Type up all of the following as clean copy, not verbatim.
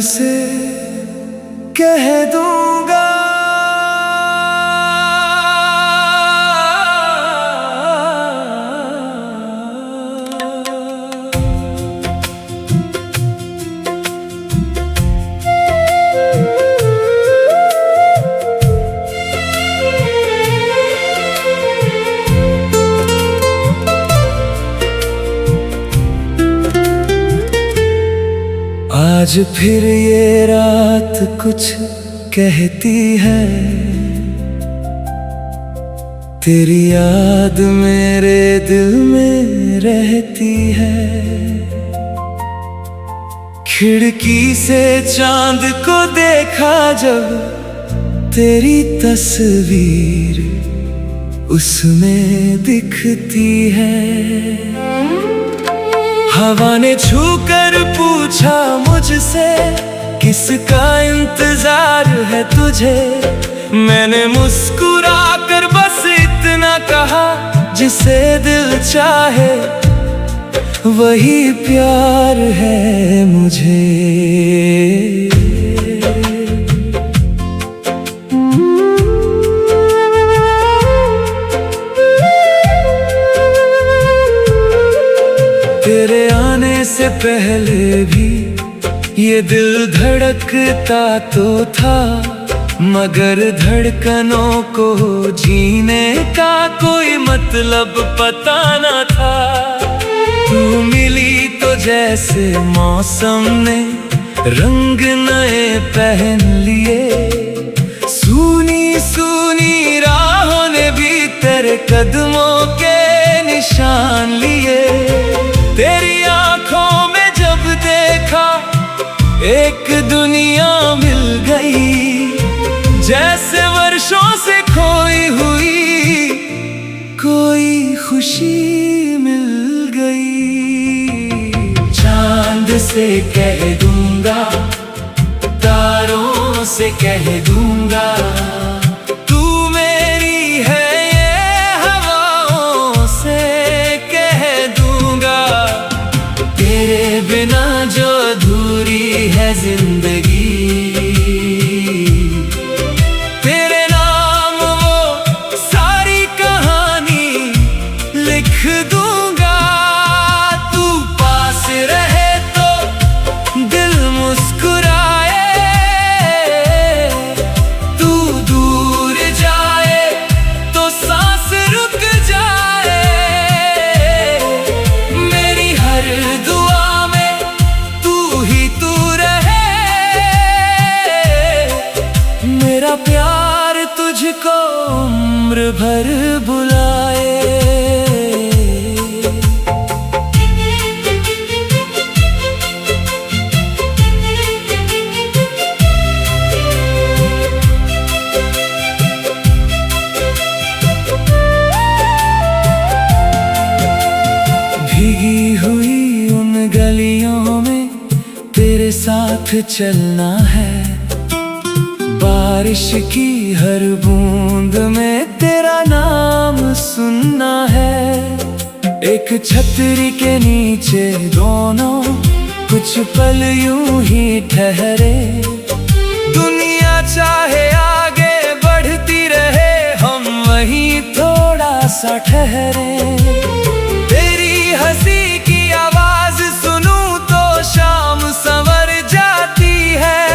से कह दूंगा, आज फिर ये रात कुछ कहती है, तेरी याद मेरे दिल में रहती है। खिड़की से चांद को देखा जब, तेरी तस्वीर उसमें दिखती है। हवा ने छूकर पूछा मुझसे, किसका इंतजार है तुझे? मैंने मुस्कुराकर बस इतना कहा, जिसे दिल चाहे वही प्यार है मुझे। तेरे आने से पहले भी ये दिल धड़कता तो था, मगर धड़कनों को जीने का कोई मतलब पता न था। तू मिली तो जैसे मौसम ने रंग नए पहन लिए, सूनी सूनी राहों ने भी तेरे कदमों के निशान लिए। तेरी आंखों में जब देखा, एक दुनिया मिल गई, जैसे वर्षों से खोई हुई कोई खुशी मिल गई। चांद से कह दूंगा, तारों से कह दूंगा, तू मेरी है ये हवाओं से कह दूंगा। तेरे बिना जो अधूरी है जिंदगी, तेरे नाम वो सारी कहानी लिख दूंगा। तू पास रहे तो दिल मुस्कुराए, तू दूर जाए तो सांस रुक जाए। मेरी हर दुआ में तू ही तू रहे, मेरा प्यार तुझको उम्र भर बुलाए। भीगी हुई उन गलियों में तेरे साथ चलना है, बारिश की हर बूंद में तेरा नाम सुनना है। एक छतरी के नीचे दोनों कुछ पल यूं ही ठहरे, दुनिया चाहे आगे बढ़ती रहे, हम वहीं थोड़ा सा ठहरे। तेरी हंसी की आवाज सुनूं तो शाम संवर जाती है,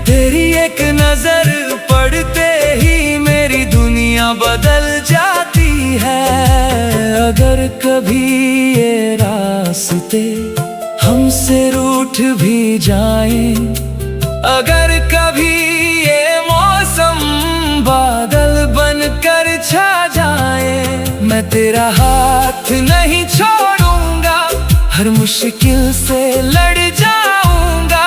तेरी एक नजर पड़ते ही मेरी दुनिया बदल जाती है। अगर कभी ये रास्ते हमसे रूठ भी जाएं, अगर कभी ये मौसम बादल बनकर छा जाए, मैं तेरा हाथ नहीं छोड़ूंगा, हर मुश्किल से लड़ जाऊंगा।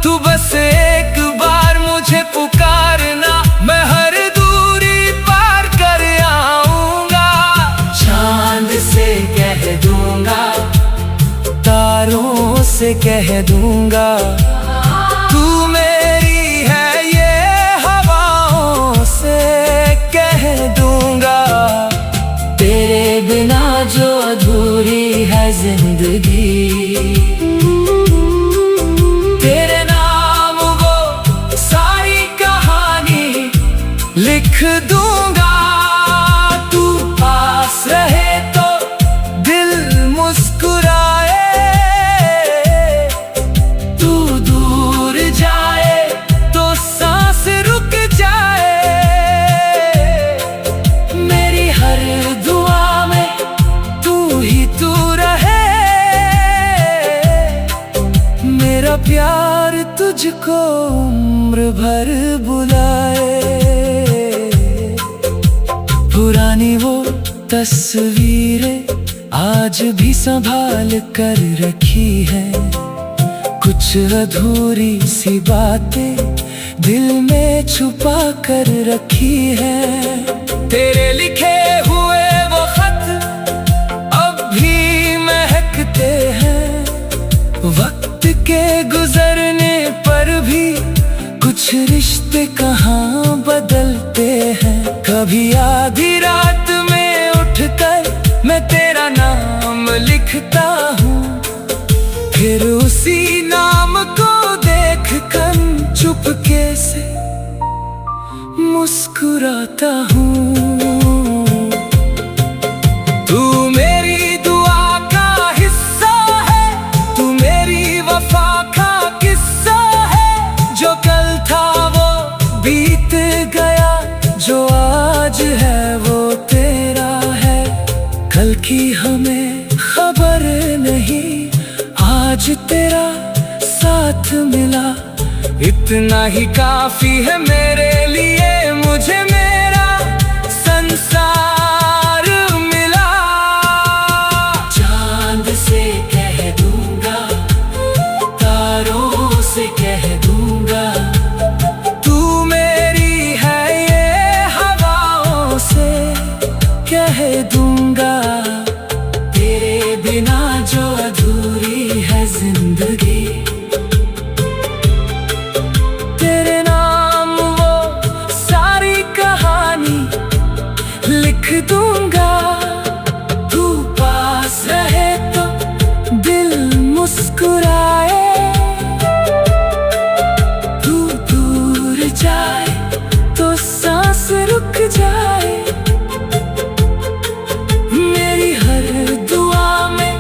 तू बस एक बार मुझे पुकारना, मैं हर दूरी पार कर आऊंगा। चांद से कह दूंगा, तारों से कह दूंगा, तू मेरी है ये हवाओं से कह दूंगा। तेरे बिना जो अधूरी है जिंदगी, तेरे नाम लिख दूंगा। तू पास रहे तो दिल मुस्कुराए, तू दूर जाए तो सांस रुक जाए। मेरी हर दुआ में तू ही तू रहे, मेरा प्यार तुझको उम्र भर बुलाए। पुरानी वो तस्वीरें आज भी संभाल कर रखी है, कुछ अधूरी सी बातें दिल में छुपा कर रखी है। तेरे लिखे हुए वो खत अब भी महकते हैं, वक्त के गुजरने पर भी कुछ रिश्ते कहाँ बदलते हैं। कभी आधी रात में उठकर मैं तेरा नाम लिखता हूँ, फिर उसी नाम को देखकर चुपके से मुस्कुराता हूँ। तू मेरी दुआ का हिस्सा है, तू मेरी वफा का किस्सा है। जो कल था वो बीत गया, जो आज है वो तेरा है। कल की हमें खबर नहीं, आज तेरा साथ मिला, इतना ही काफी है मेरे लिए। मुझे मेरा संसार मिला। चांद से कह दूंगा, तारों से कह दूंगा, तू मेरी है ये हवाओं से कह दूंगा। तेरे बिना जो अधूरी है जिंदगी, तेरे नाम वो सारी कहानी लिख दूंगा। तू पास रहे तो दिल मुस्कुराए, तू दूर जाए तो सांस रुक जाए। मेरी हर दुआ में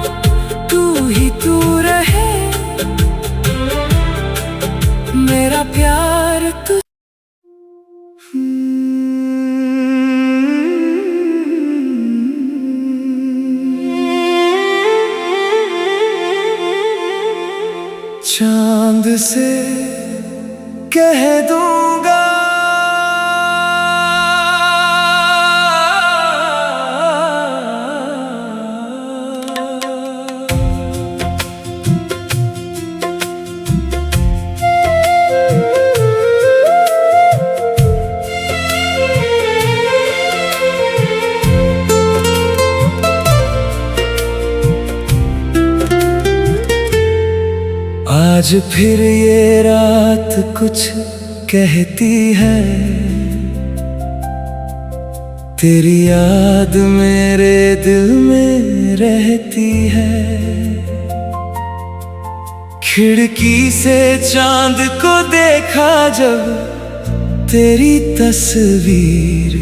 तू ही तू रहे, मेरा प्यार तू। चांद से कह दूंगा, आज फिर ये रात कुछ कहती है। तेरी याद मेरे दिल में रहती है। खिड़की से चांद को देखा जब, तेरी तस्वीर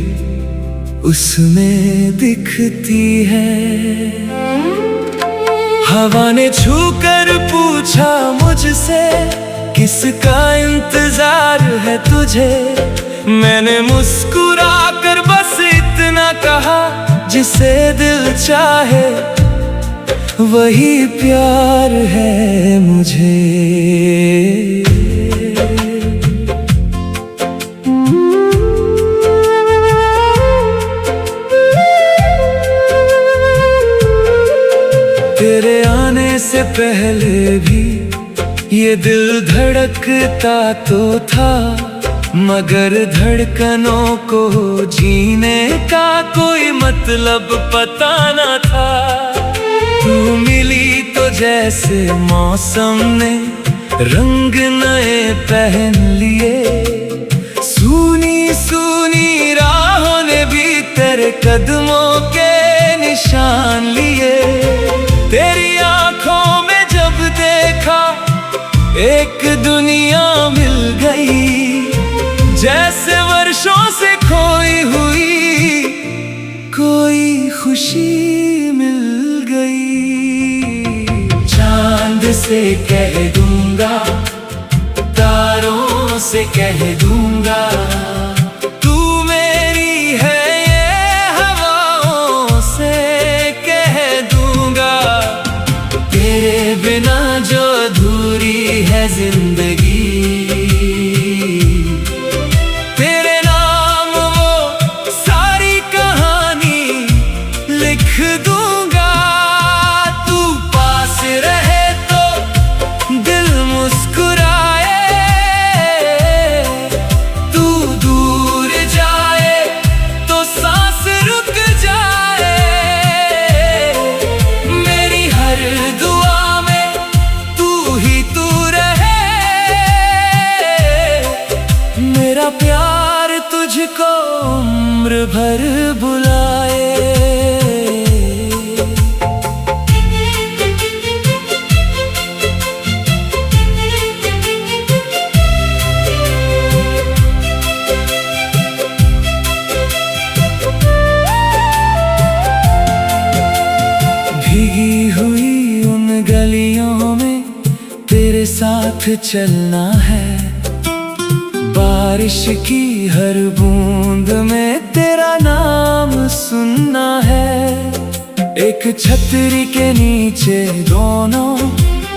उसमें दिखती है। हवा ने छूकर पूछा मुझसे, किसका इंतजार है तुझे। मैंने मुस्कुरा कर बस इतना कहा, जिसे दिल चाहे वही प्यार है मुझे। तेरे आने से पहले भी ये दिल धड़कता तो था, मगर धड़कनों को जीने का कोई मतलब पता न था। तू मिली तो जैसे मौसम ने रंग नए पहन लिए, सूनी सूनी राहों ने भी तेरे कदमों के निशान लिए। तेरी आंखों में जब देखा एक दुनिया मिल गई, जैसे वर्षों से खो खुशी मिल गई। चांद से कह दूंगा, तारों से कह दूंगा, तू मेरी है, ये हवाओं से कह दूंगा। तेरे बिना जो अधूरी है जिंदगी, तेरे नाम वो सारी कहानी लिख दूंगा। तू पास रहे तो दिल मुस्कुराए, तू दूर जाए तो सांस रुक जाए। मेरी हर दुआ में तू ही तू रहे, मेरा प्यार तुझको उम्र भर बुलाए। भीगी हुई उन गलियों में तेरे साथ चलना है, बारिश की हर बूंद में तेरा नाम सुनना है। एक छतरी के नीचे दोनों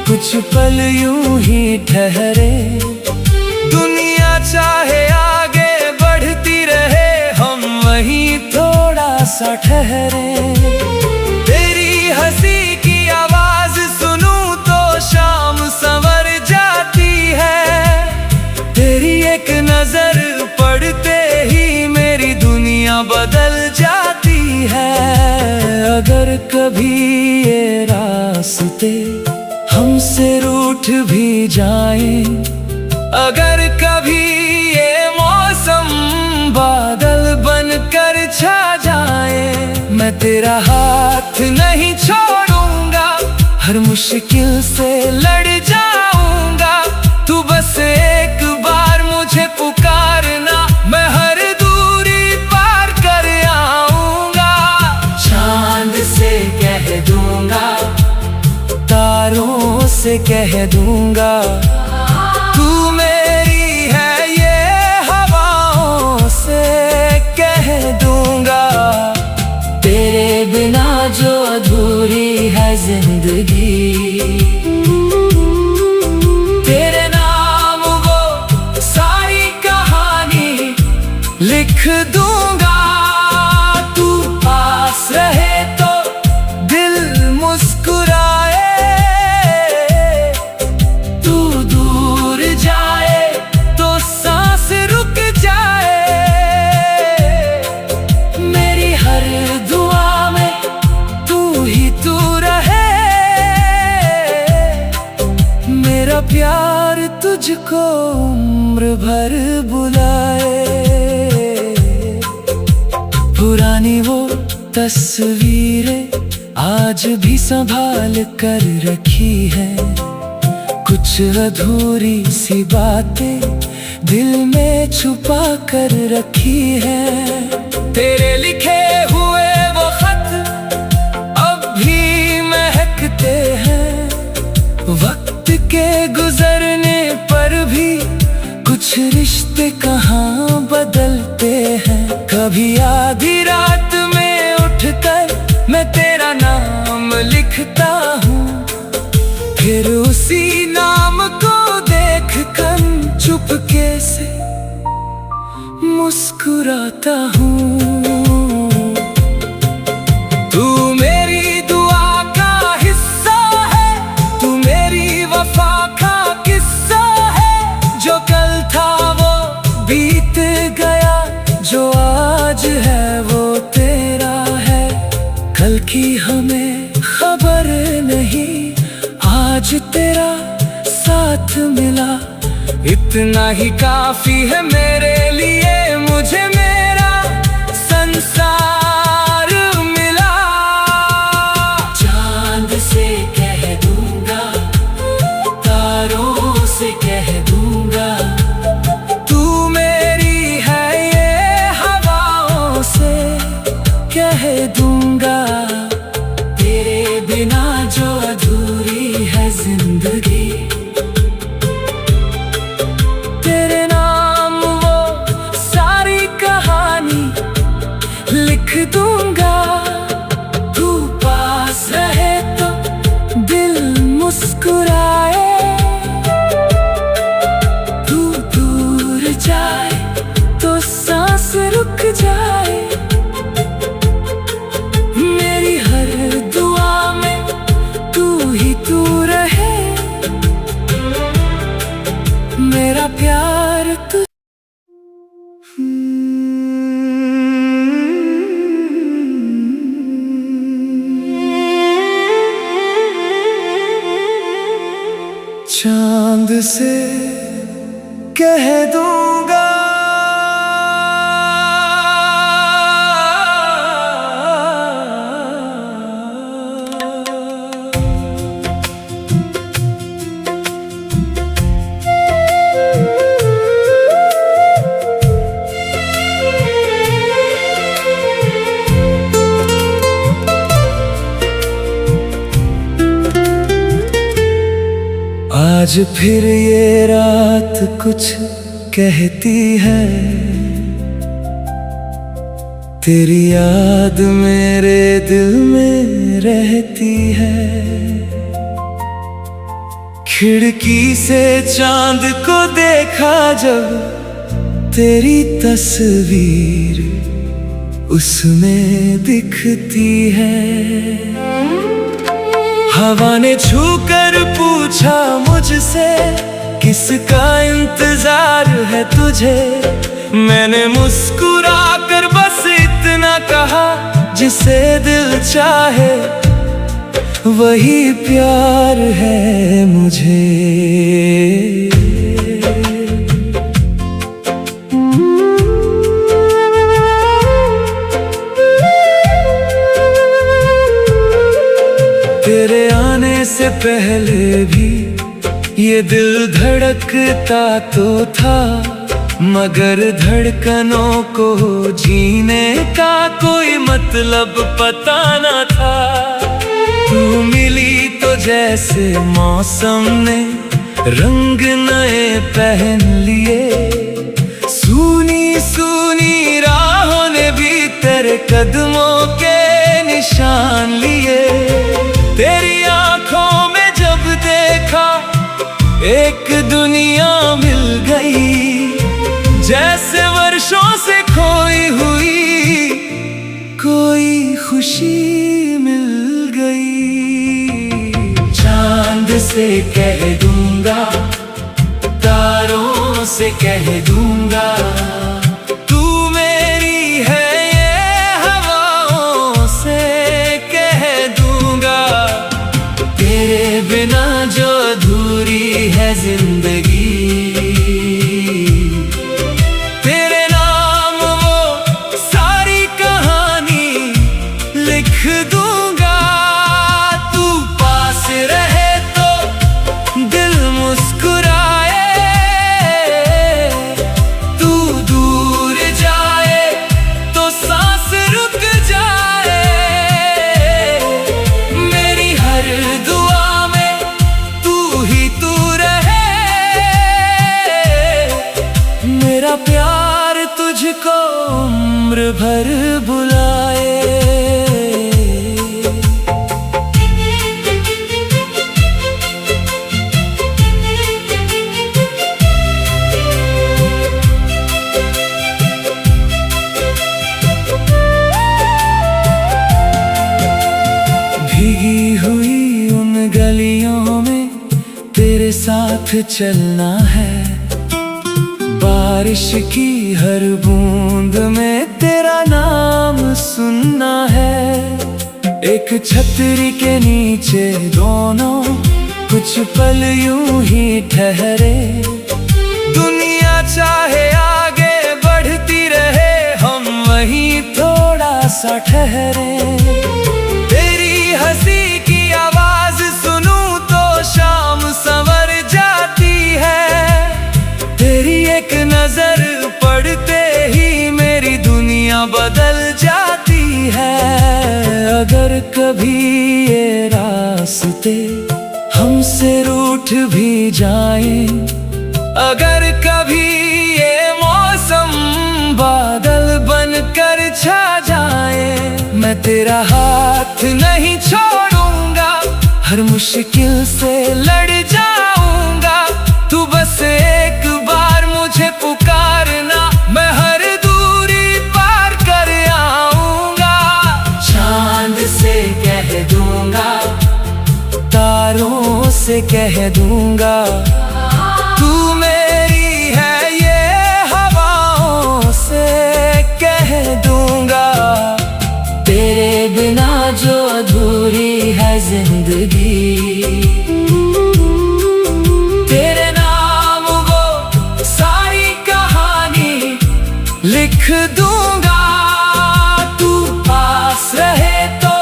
कुछ पल यूं ही ठहरे, दुनिया चाहे आगे बढ़ती रहे, हम वहीं थोड़ा सा ठहरे। तेरी हंसी की आवाज सुनूं तो शाम संवर जाती है, तेरी एक नजर पड़ते ही मेरी दुनिया बदल जाती है। अगर कभी ये रास्ते हमसे रूठ भी जाएं, अगर कभी ये मौसम बादल बनकर छा जाए, मैं तेरा हाथ नहीं छोड़ूंगा, हर मुश्किल से लड़ जाऊंगा। तू बस एक बार मुझे पुकारना, मैं हर दूरी पार कर आऊंगा। चांद से कह दूंगा, तारों से कह दूंगा, तू मेरी है, ये हवाओं से कह दूंगा। तेरे बिना जो अधूरी है जिंदगी, तेरे नाम वो सारी कहानी लिख दूंगा। तू पास रहे तो दिल मुस्कुराए, तू दूर जाए तो सांस रुक जाए। मेरी हर दुआ में तू ही तू रहे, मेरा प्यार तुझको उम्र भर बुलाए। पुरानी वो तस्वीरें आज भी संभाल कर रखी है, कुछ अधूरी सी बातें दिल में छुपा कर रखी है। तेरे लिखे हुए वो खत अब भी महकते हैं, वक्त के गुजरने पर भी कुछ रिश्ते कहाँ बदलते हैं। कभी आधी रात में उठकर मैं तेरा नाम लिखता हूँ, फिर उसी नाम को देख कर चुपके से मुस्कुराता हूँ। तू मेरी दुआ का हिस्सा है, तू मेरी वफा का किस्सा है। जो कल था वो बीत गया, जो आज है वो तेरा है। कल की हमें खबर नहीं, आज तेरा साथ मिला, इतना ही काफी है मेरे लिए। मुझे मेरा संसार मिला। चांद से कह दूंगा, तारों से कह दूंगा, तू मेरी है, ये हवाओं से कह दूंगा। जाए। मेरी हर दुआ में तू ही तू रहे, मेरा प्यार तू। चांद से कह दूंगा आज फिर ये रात कुछ कहती है, तेरी याद मेरे दिल में रहती है। खिड़की से चांद को देखा जब, तेरी तस्वीर उसमें दिखती है। हवा ने छूकर पूछा मुझसे, किसका इंतजार है तुझे। मैंने मुस्कुराकर बस इतना कहा, जिसे दिल चाहे वही प्यार है मुझे। तेरे आने से पहले भी ये दिल धड़कता तो था, मगर धड़कनों को जीने का कोई मतलब पता न था। तू मिली तो जैसे मौसम ने रंग नए पहन लिए, सूनी सूनी राहों ने भी तेरे कदमों के निशान लिए। तेरी आंखों में जब देखा, एक दुनिया मिल गई, जैसे वर्षों से खोई हुई कोई खुशी मिल गई। चांद से कह दूंगा, तारों से कह दूंगा, तू मेरी है ये हवाओं से कह दूंगा। तेरे बिना जो अधूरी है जिंदगी, तेरे नाम वो सारी कहानी लिख दूंगा। तू पास रहे तो दिल मुस्कुराए, तू दूर जाए तो सांस रुक जाए। मेरी हर दुआ में तू ही तू रहे, मेरा प्यार तुझको उम्र भर बुलाए। भीगी हुई उन गलियों में तेरे साथ चलना है, बारिश की हर बूंद में तेरा नाम सुनना है। एक छतरी के नीचे दोनों कुछ पल यूं ही ठहरे, दुनिया चाहे आगे बढ़ती रहे, हम वहीं थोड़ा सा ठहरे। तेरी हंसी की आवाज सुनूं तो शाम संवर जाती है, तेरी एक नजर पड़ते ही मेरी दुनिया बदल जाती है। अगर कभी ये रास्ते हमसे रूठ भी जाएं, अगर कभी ये मौसम बादल बनकर छा जाए, मैं तेरा हाथ नहीं छोड़ूंगा, हर मुश्किल से लड़ जाऊंगा। तू बस एक बार मुझे पुकारना, मैं हर दूरी पार से कह दूंगा, तू मेरी है ये हवाओं से कह दूंगा। तेरे बिना जो अधूरी है जिंदगी, तेरे नाम वो सारी कहानी लिख दूंगा। तू पास रहे तो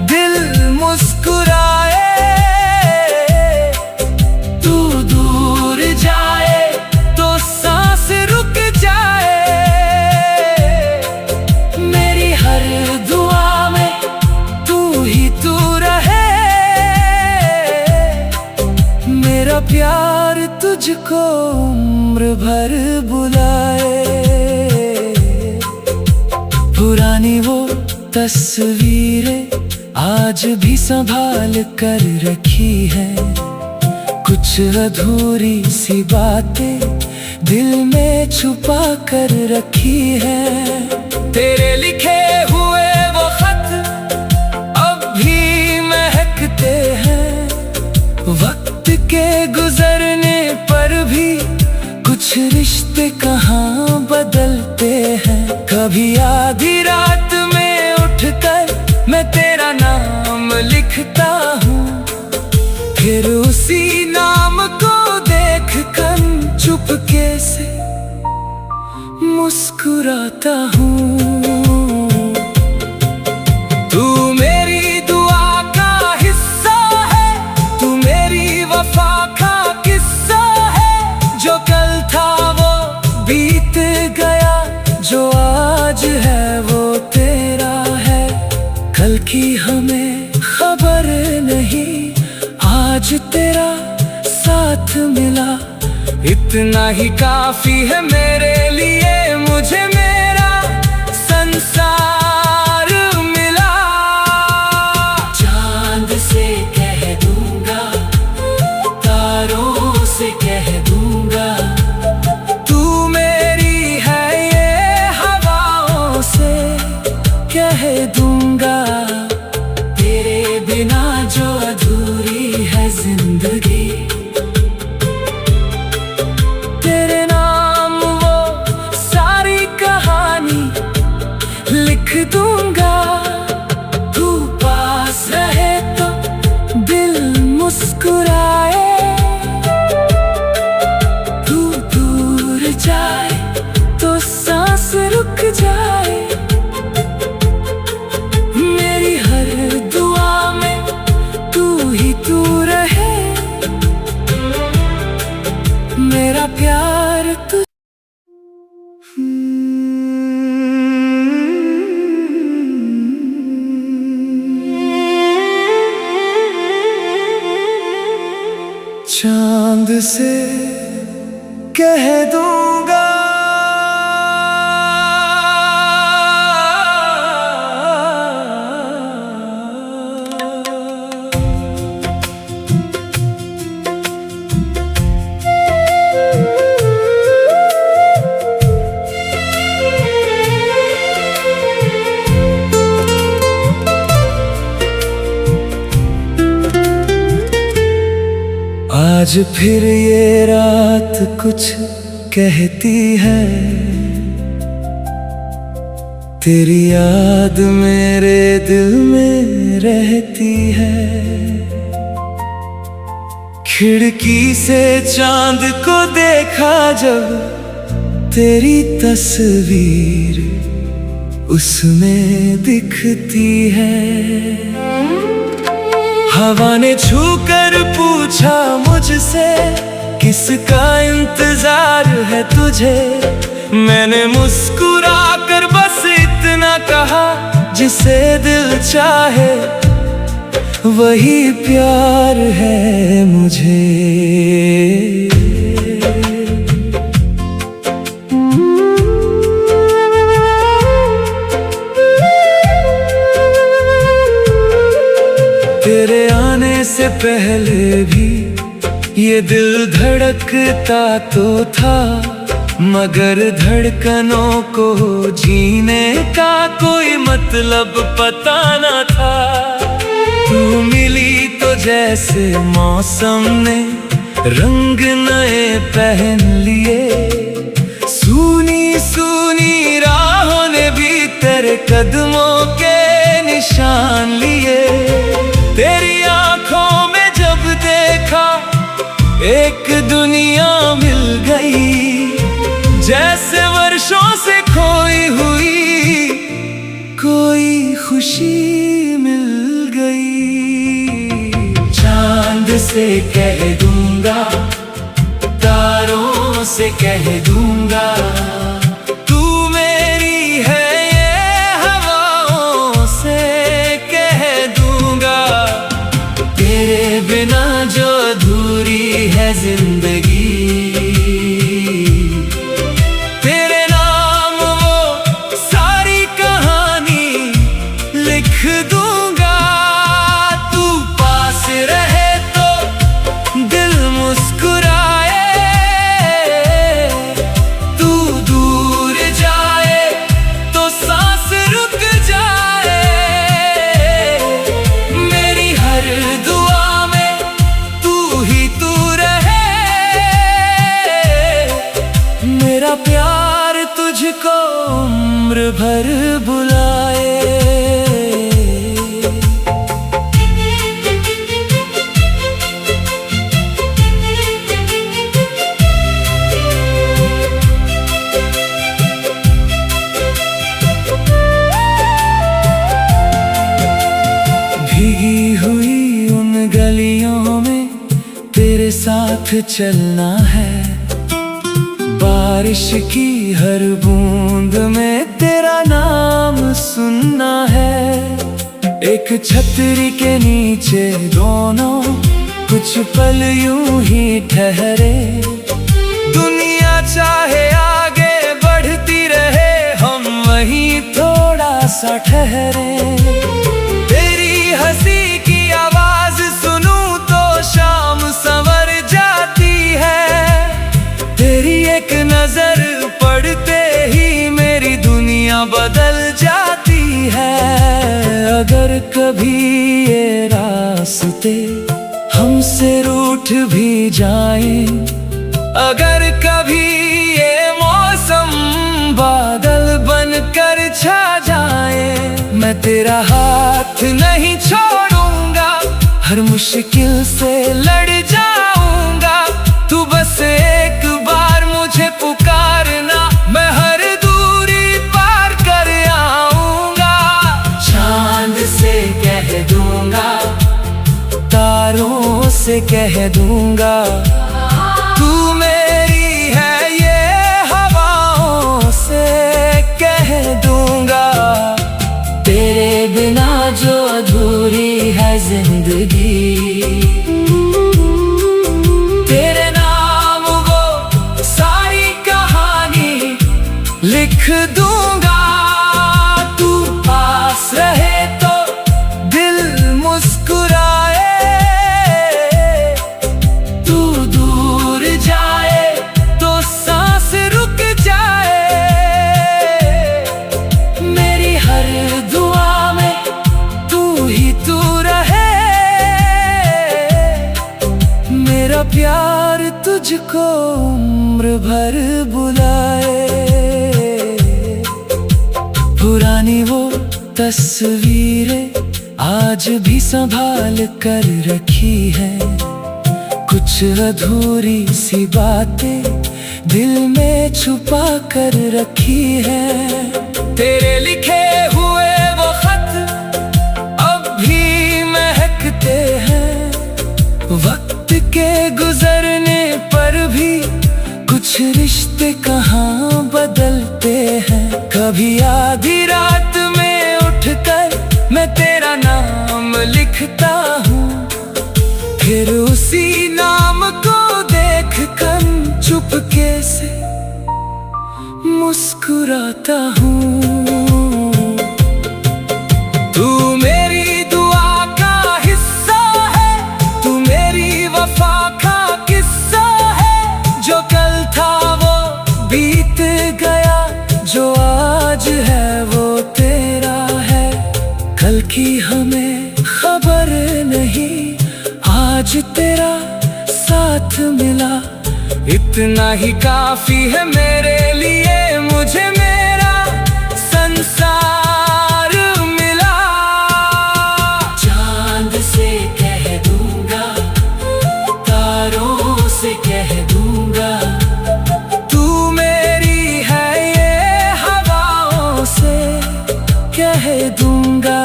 दिल मुस्कुराए, तू दूर जाए तो सांस रुक जाए। मेरी हर दुआ में तू ही तू रहे, मेरा प्यार तुझको उम्र भर बुलाए। पुरानी वो तस्वीरें आज भी संभाल कर रखी है, कुछ अधूरी सी बातें दिल में छुपा कर रखी है। तेरे लिखे हुए वो खत अब भी महकते हैं, वक्त के गुजरने पर भी कुछ रिश्ते कहाँ बदलते हैं। कभी आधी रात में उठकर मैं तेरा नाम लिखता हूँ, फिर उसी नाम को देखकर चुपके से मुस्कुराता हूँ। तू मेरी दुआ का हिस्सा है, तू मेरी वफा का किस्सा है। जो कल था वो बीत गया, जो आज है वो तेरा है। कल की हमें खबर नहीं, आज तेरा साथ मिला, इतना ही काफी है मेरे लिए। मुझे मेरा संसार मिला, चांद से कह दूंगा, तारों से कह दूंगा, तू मेरी है ये हवाओं से कह दूंगा। तेरे बिना जो अधूरी है जिंदगी, तेरे नाम वो सारी कहानी लिख दूंगा। तू पास रहे तो दिल मुस्कुराए, तू दूर जाए तो सांस रुक जाए। मेरी हर दुआ में तू ही तू रहे, मेरा प्यार तू। चांद से कह दूंगा, आज फिर ये रात कुछ कहती है, तेरी याद मेरे दिल में रहती है। खिड़की से चांद को देखा जब, तेरी तस्वीर उसमें दिखती है। हवा ने छूकर पूछा मुझसे, किसका इंतजार है तुझे। मैंने मुस्कुरा कर बस इतना कहा, जिसे दिल चाहे वही प्यार है मुझे। तेरे आने से पहले भी ये दिल धड़कता तो था, मगर धड़कनों को जीने का कोई मतलब पता न था। तू मिली तो तो जैसे मौसम ने रंग नए पहन लिए। सूनी सूनी राहों ने भी तेरे कदमों के निशान लिए। तेरी आंखों में जब देखा एक दुनिया मिल गई, जैसे वर्षों से खोई हुई कोई खुशी मिल गई। चांद से कह दूंगा, तारों से कह दूंगा, तू मेरी है, ये हवाओं से कह दूंगा। तेरे बिना जो अधूरी है जिंदगी, तेरे नाम वो सारी कहानी लिख दूंगा। तू पास रहे तो दिल मुस्कुराए, तू दूर जाए तो सांस रुक जाए। मेरी हर दुआ में तू ही तू रहे, मेरा प्यार तुझको उम्र भर बुलाए। भीगी हुई उन गलियों में तेरे साथ चलना है, बारिश की हर बूंद में तेरा नाम सुनना है। एक छतरी के नीचे दोनों कुछ पल यूं ही ठहरे। दुनिया चाहे आगे बढ़ती रहे, हम वहीं थोड़ा सा ठहरे। तेरी हंसी की आवाज सुनूं तो शाम संवर जाती है। तेरी एक नजर पड़ते ही मेरी दुनिया बदल जाती है। अगर कभी ये रास्ते हमसे रूठ भी जाएं, अगर कभी ये मौसम बादल बनकर छा जाए, मैं तेरा हाथ नहीं छोड़ूंगा, हर मुश्किल से लड़ जाऊंगा। तू बस एक बार मुझे पुकारना, मैं हर दूरी पार कर आऊंगा। चांद से कह दूंगा, तारों से कह दूंगा, तू मेरी है, ये हवाओं से कह दूंगा। तेरे बिना जो अधूरी है जिंदगी, तेरे नाम वो सारी कहानी लिख दूंगा। तू पास रहे तो दिल मुस्कुराए, तू दूर जाए तो सांस रुक जाए। मेरी हर दुआ में तू ही तू रहे, मेरा प्यार तुझको उम्र भर बुलाए। पुरानी वो तस्वीरें आज भी संभाल कर रखी है, कुछ अधूरी सी बातें दिल में छुपा कर रखी है। तेरे लिखे हुए वो खत अब भी महकते हैं, वक्त के गुजरने पर भी कुछ रिश्ते कहाँ बदलते हैं। कभी आधी रात में उठकर मैं तेरा नाम लिखता हूँ, फिर उसी नाम को देखकर चुपके से मुस्कुराता हूँ। तू मेरी दुआ का हिस्सा है, तू मेरी वफा का किस्सा है। जो कल था वो बीत गया, जो आज है वो तेरा है। कल की हमें खबर नहीं, इतना ही काफी है मेरे लिए, मुझे मेरा संसार मिला। चांद से कह दूंगा, तारों से कह दूंगा, तू मेरी है, ये हवाओं से कह दूंगा।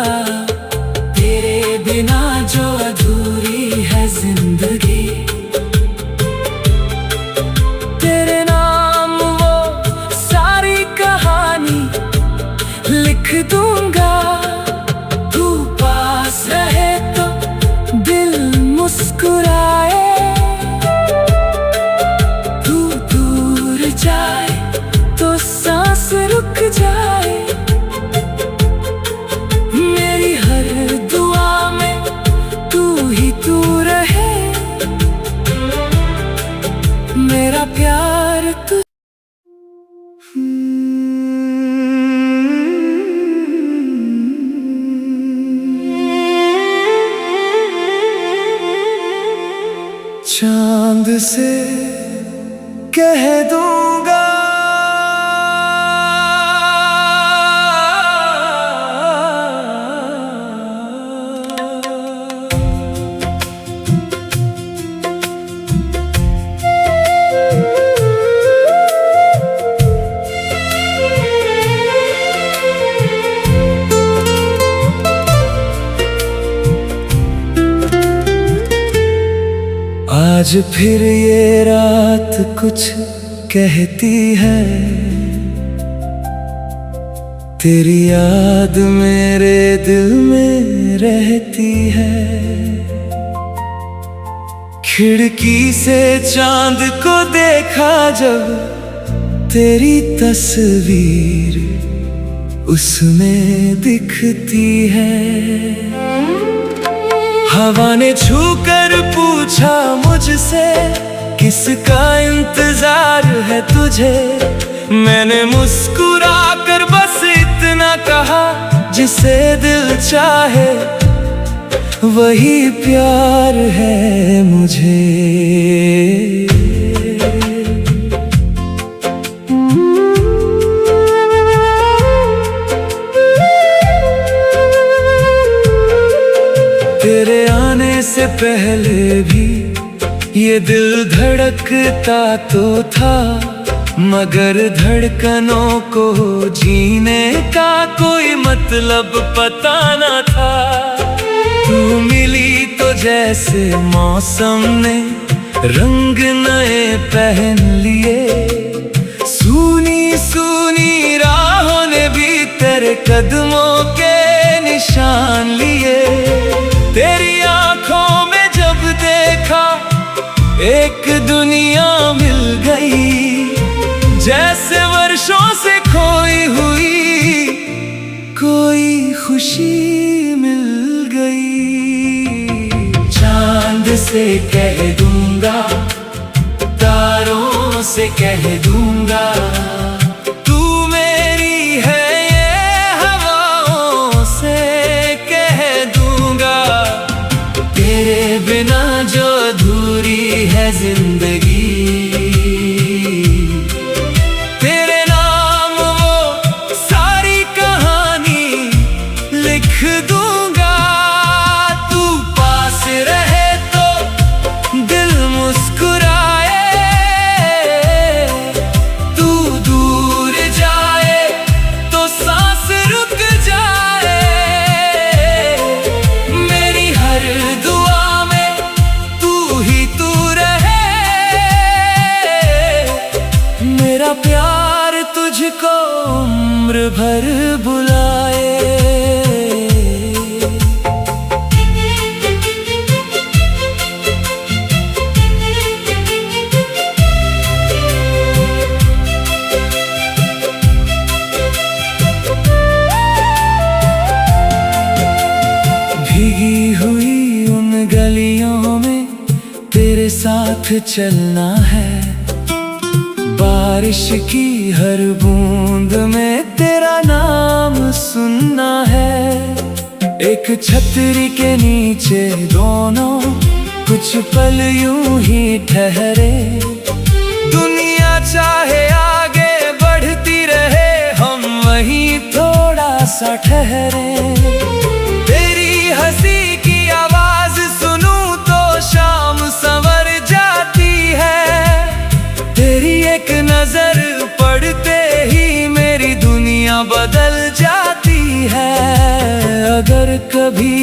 तेरे बिना जो अधूरी है जिंदगी, तेरे नाम वो सारी कहानी लिख दूंगा। तू पास रहे तो दिल मुस्कुराए, तू दूर जाए तो सांस रुक जाए। मेरी हर दुआ में तू ही तू रहे, मेरा प्यार तू। चांद से कह दूंगा, आज फिर ये रात कुछ कहती है, तेरी याद मेरे दिल में रहती है। खिड़की से चांद को देखा जब, तेरी तस्वीर उसमें दिखती है। हवा ने छूकर पूछा मुझसे, किसका इंतजार है तुझे। मैंने मुस्कुरा कर बस इतना कहा, जिसे दिल चाहे वही प्यार है मुझे। तेरे आने से पहले भी ये दिल धड़कता तो था, मगर धड़कनों को जीने का कोई मतलब पता न था। तू मिली तो जैसे मौसम ने रंग नए पहन लिए, सूनी सूनी राहों ने भी तेरे कदमों के निशान लिए। तेरी आंखों में जब देखा, एक दुनिया मिल गई, जैसे वर्षों से खोई हुई कोई खुशी मिल गई। चांद से कह दूंगा, तारों से कह दूंगा, तू मेरी है, ये हवाओं से कह दूंगा। तेरे बिना जो अधूरी है जिंदगी, तेरे नाम वो सारी कहानी लिख दूंगा। तू पास रहे तो दिल मुस्कुराए, तू दूर जाए तो सांस रुक जाए। मेरी हर दुआ में तू ही तू रहे, मेरा प्यार तुझको उम्र भर बुलाए। भीगी हुई उन गलियों में तेरे साथ चलना है, बारिश की हर बूंद में तेरा नाम सुनना है। एक छतरी के नीचे दोनों कुछ पल यूं ही ठहरे, चाहे आगे बढ़ती रहे, हम वहीं थोड़ा सा ठहरे। तेरी हंसी की आवाज सुनूं तो शाम संवर जाती है। तेरी एक नजर पड़ते ही मेरी दुनिया बदल जाती है। अगर कभी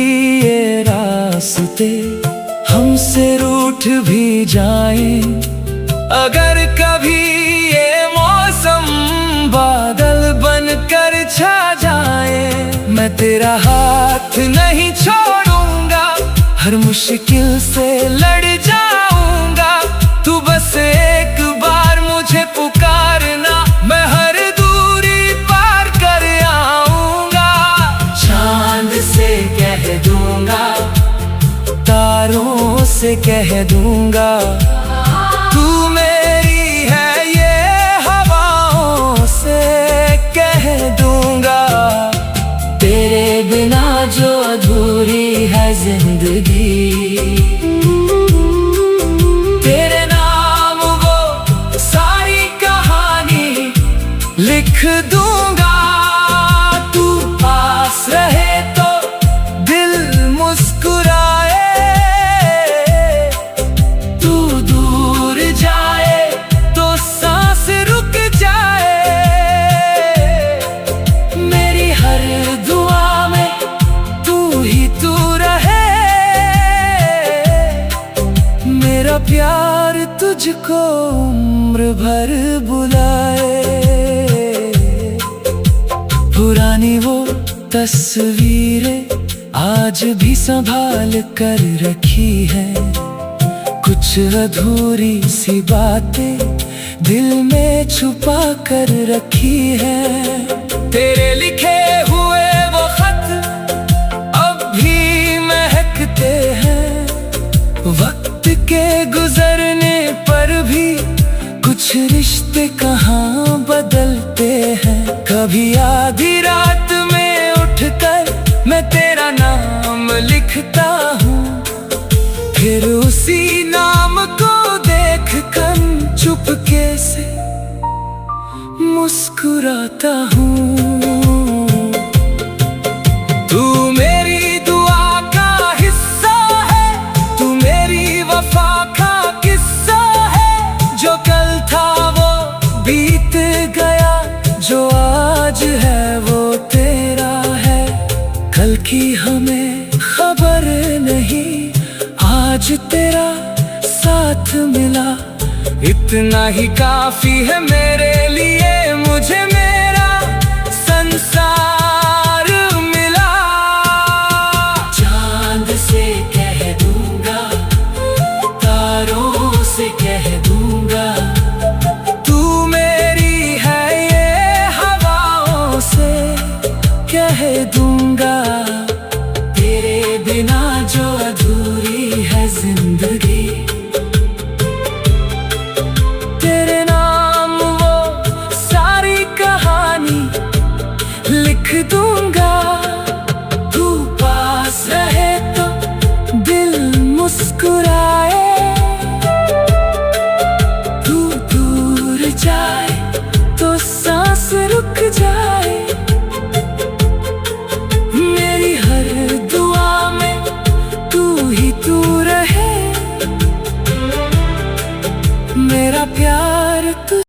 ये रास्ते हमसे रूठ भी जाएं, अगर कभी ये मौसम बादल बनकर छा जाए, मैं तेरा हाथ नहीं छोड़ूंगा, हर मुश्किल से लड़ जाऊंगा। तू बस एक बार मुझे पुकारना, मैं हर दूरी पार कर आऊंगा। चांद से कह दूंगा, तारों से कह दूंगा, तू मेरी है, ये हवाओं से कह दूंगा। तेरे बिना जो अधूरी है जिंदगी, तेरे नाम वो सारी कहानी लिख दूंगा। तू पास रहे तो दिल मुस्कुराए, तू दूर जाए तो सांस रुक जाए। मेरी हर दुआ में तू ही तू रहे, मेरा प्यार तुझको उम्र भर बुलाए। पुरानी वो तस्वीरें आज भी संभाल कर रखी है, कुछ अधूरी सी बातें दिल में छुपा कर रखी है। तेरे लिखे हुए वो खत अब भी महकते हैं, वक्त के गुजरने पर भी कुछ रिश्ते कहाँ बदलते हैं। कभी आधी रात में उठकर मैं तेरा नाम लिखता हूँ, फिर उसी नाम को देख कर चुपके से मुस्कुराता हूँ। तू मेरी दुआ का हिस्सा है, तू मेरी वफा का किस्सा है। जो कल था वो बीत गया, जो आज है वो तेरा है। कल की हमें खबर नहीं, आज तेरा साथ मिला, इतना ही काफी है मेरे लिए। मुझे मेरा संसार मिला। चांद से कह दूंगा, तारों से कह दूंगा, तू मेरी है, ये हवाओं से कह दूंगा। तेरे बिना जो अधूरी है जिंदगी, तेरे नाम वो सारी कहानी लिख दूंगा। तू पास रहे तो दिल मुस्कुराए, तू दूर जाए तो सांस रुक जाए। मेरी हर दुआ में तू ही तू रहे, मेरा प्यार